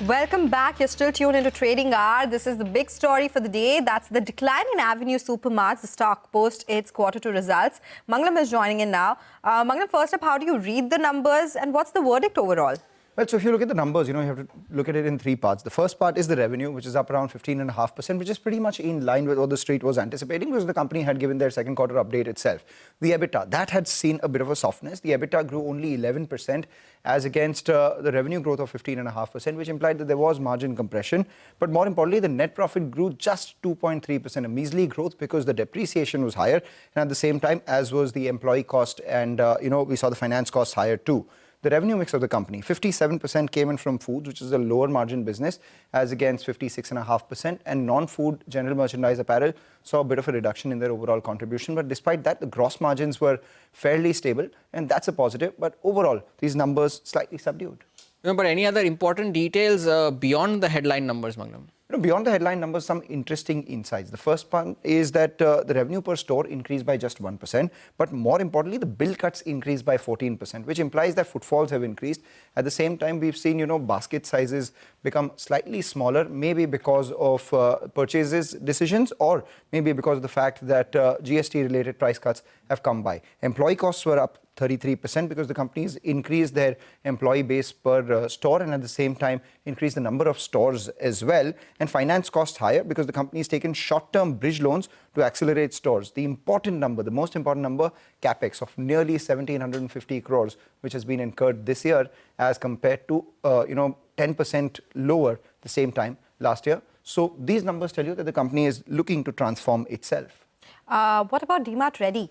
Welcome back. You're still tuned into Trading Hour. This is the big story for the day. That's the decline in Avenue Supermarts. The stock post its Q2 results. Mangalam is joining in now. Mangalam, first up, how do you read the numbers and what's the verdict overall? Well, so if you look at the numbers, you have to look at it in three parts. The first part is the revenue, which is up around 15.5%, which is pretty much in line with what the street was anticipating because the company had given their second quarter update itself. The EBITDA, that had seen a bit of a softness. The EBITDA grew only 11% as against the revenue growth of 15.5%, which implied that there was margin compression. But more importantly, the net profit grew just 2.3%, a measly growth because the depreciation was higher. And at the same time, as was the employee cost and, we saw the finance costs higher too. The revenue mix of the company, 57% came in from foods, which is a lower margin business, as against 56.5%. And non-food general merchandise apparel saw a bit of a reduction in their overall contribution. But despite that, the gross margins were fairly stable, and that's a positive. But overall, these numbers slightly subdued. But any other important details beyond the headline numbers, Mangalam? Beyond the headline numbers, some interesting insights. The first one is that the revenue per store increased by just 1%, but more importantly, the bill cuts increased by 14%, which implies that footfalls have increased. At the same time, we've seen, basket sizes become slightly smaller, maybe because of purchases decisions or maybe because of the fact that GST-related price cuts have come by. Employee costs were up 33% because the companies increased their employee base per store and at the same time increased the number of stores as well. And finance costs higher because the company's taken short-term bridge loans to accelerate stores. The important number, the most important number, capex of nearly 1,750 crores, which has been incurred this year as compared to 10% lower the same time last year. So these numbers tell you that the company is looking to transform itself. What about DMART Ready?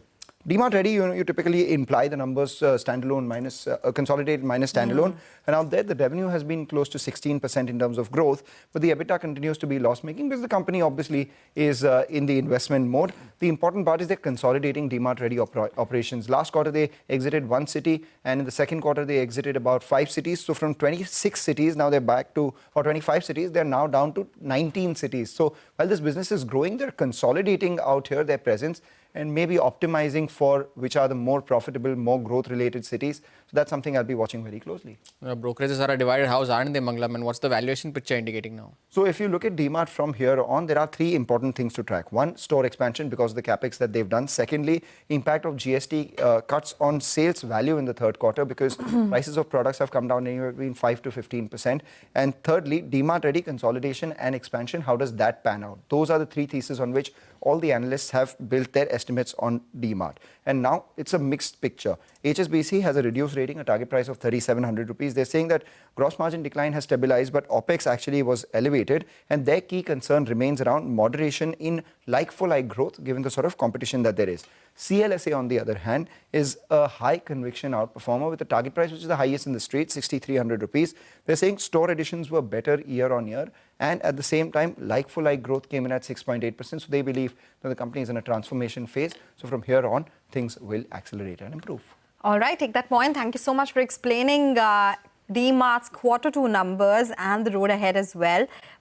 DMART Ready, you typically imply the numbers standalone minus consolidated minus standalone. And out there, the revenue has been close to 16% in terms of growth, but the EBITDA continues to be loss-making because the company obviously is in the investment mode. The important part is they're consolidating DMART Ready operations. Last quarter, they exited one city, and in the second quarter, they exited about 5 cities. So from 26 cities, now they're back to, or 25 cities, they're now down to 19 cities. So while this business is growing, they're consolidating out here their presence and maybe optimizing for which are the more profitable, more growth-related cities. So that's something I'll be watching very closely. Brokerages are a divided house, aren't they, Mangalam? And what's the valuation picture indicating now? So if you look at DMART from here on, there are three important things to track. One, store expansion because of the capex that they've done. Secondly, impact of GST cuts on sales value in the third quarter because prices of products have come down anywhere between 5 to 15%. And thirdly, DMART Ready consolidation and expansion. How does that pan out? Those are the three theses on which all the analysts have built their estimates on DMART. And now it's a mixed picture. HSBC has a reduced rating, a target price of 3,700 rupees. They're saying that gross margin decline has stabilized, but OPEX actually was elevated. And their key concern remains around moderation in like-for-like growth, given the sort of competition that there is. CLSA, on the other hand, is a high conviction outperformer with a target price which is the highest in the street, 6,300 rupees. They're saying store additions were better year on year. And at the same time, like-for-like growth came in at 6.8%. So they believe that the company is in a transformation phase. So from here on, things will accelerate and improve. All right, take that point. Thank you so much for explaining DMART's Q2 numbers and the road ahead as well.